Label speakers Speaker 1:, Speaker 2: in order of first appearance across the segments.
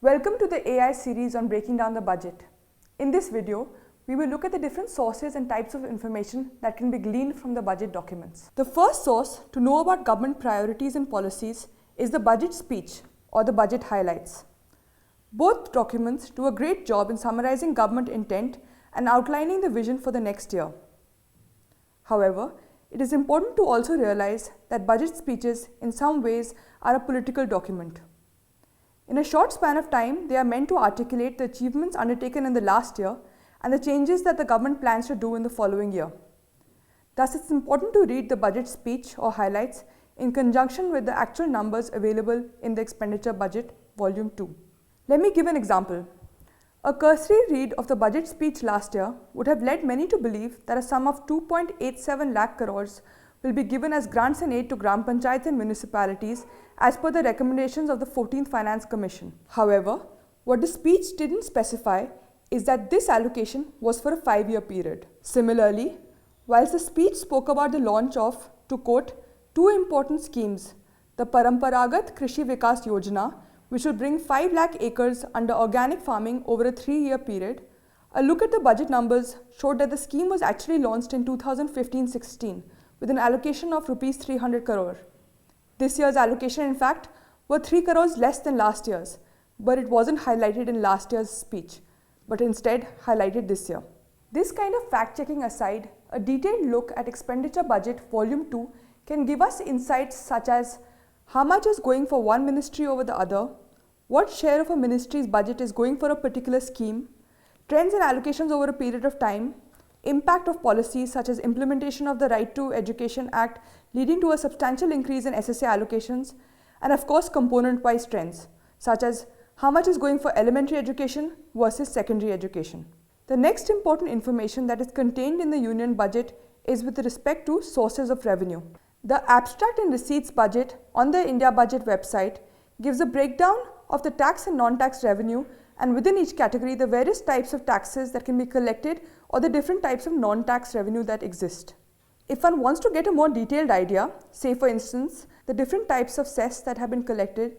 Speaker 1: Welcome to the AI series on breaking down the budget. In this video, we will look at the different sources and types of information that can be gleaned from the budget documents. The first source to know about government priorities and policies is the budget speech or the budget highlights. Both documents do a great job in summarizing government intent and outlining the vision for the next year. However, it is important to also realize that budget speeches in some ways are a political document. In a short span of time, they are meant to articulate the achievements undertaken in the last year and the changes that the government plans to do in the following year. Thus, it's important to read the budget speech or highlights in conjunction with the actual numbers available in the Expenditure Budget Volume 2. Let me give an example. A cursory read of the budget speech last year would have led many to believe that a sum of 2.87 lakh crores will be given as grants and aid to Gram Panchayats and municipalities as per the recommendations of the 14th Finance Commission. However, what the speech didn't specify is that this allocation was for a 5-year period. Similarly, whilst the speech spoke about the launch of, to quote, two important schemes, the Paramparagat Krishi Vikas Yojana, which will bring 5 lakh acres under organic farming over a 3-year period, a look at the budget numbers showed that the scheme was actually launched in 2015-16 with an allocation of Rs 300 crore. This year's allocation, in fact, were 3 crores less than last year's, but it wasn't highlighted in last year's speech, but instead highlighted this year. This kind of fact-checking aside, a detailed look at Expenditure Budget Volume 2 can give us insights such as how much is going for one ministry over the other, what share of a ministry's budget is going for a particular scheme, trends and allocations over a period of time, impact of policies such as implementation of the Right to Education Act leading to a substantial increase in SSA allocations, and of course component-wise trends such as how much is going for elementary education versus secondary education. The next important information that is contained in the union budget is with respect to sources of revenue. The abstract and receipts budget on the India Budget website gives a breakdown of the tax and non-tax revenue, and within each category the various types of taxes that can be collected or the different types of non-tax revenue that exist. If one wants to get a more detailed idea, say for instance the different types of cess that have been collected,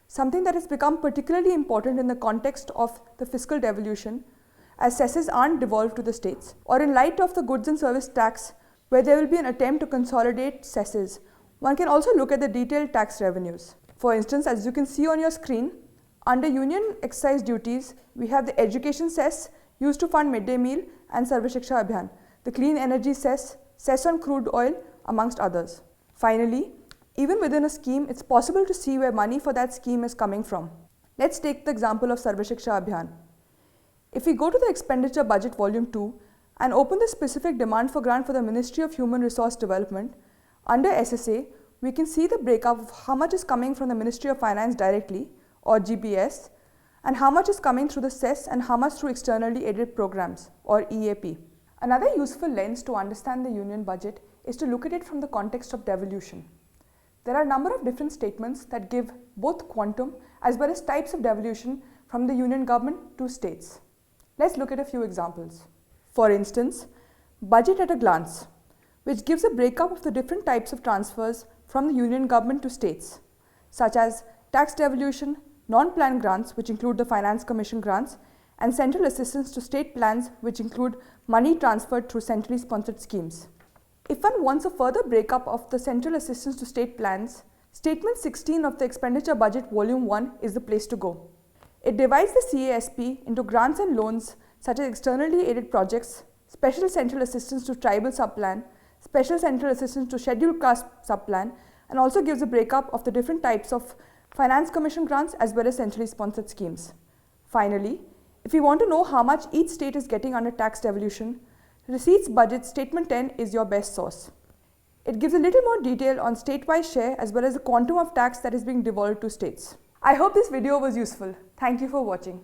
Speaker 1: something that has become particularly important in the context of the fiscal devolution as cesses aren't devolved to the states, or in light of the goods and service tax where there will be an attempt to consolidate cesses, one can also look at the detailed tax revenues. For instance, as you can see on your screen, under Union Excise Duties, we have the Education Cess used to fund midday meal and Sarva Shiksha Abhiyan, the Clean Energy Cess, cess on crude oil, amongst others. Finally, even within a scheme, it's possible to see where money for that scheme is coming from. Let's take the example of Sarva Shiksha Abhiyan. If we go to the Expenditure Budget Volume 2 and open the specific demand for grant for the Ministry of Human Resource Development, under SSA, we can see the breakup of how much is coming from the Ministry of Finance directly, or GBS, and how much is coming through the cess and how much through externally aided programs, or EAP. Another useful lens to understand the union budget is to look at it from the context of devolution. There are a number of different statements that give both quantum as well as types of devolution from the union government to states. Let's look at a few examples. For instance, budget at a glance, which gives a breakup of the different types of transfers from the union government to states, such as tax devolution, non-plan grants, which include the Finance Commission grants, and central assistance to state plans, which include money transferred through centrally sponsored schemes. If one wants a further breakup of the central assistance to state plans, Statement 16 of the Expenditure Budget Volume 1 is the place to go. It divides the CASP into grants and loans such as externally aided projects, special central assistance to tribal subplan, special central assistance to scheduled caste subplan, and also gives a breakup of the different types of Finance Commission grants as well as centrally sponsored schemes. Finally, if we want to know how much each state is getting under tax devolution, Receipts Budget Statement 10 is your best source. It gives a little more detail on state-wise share as well as the quantum of tax that is being devolved to states. I hope this video was useful. Thank you for watching.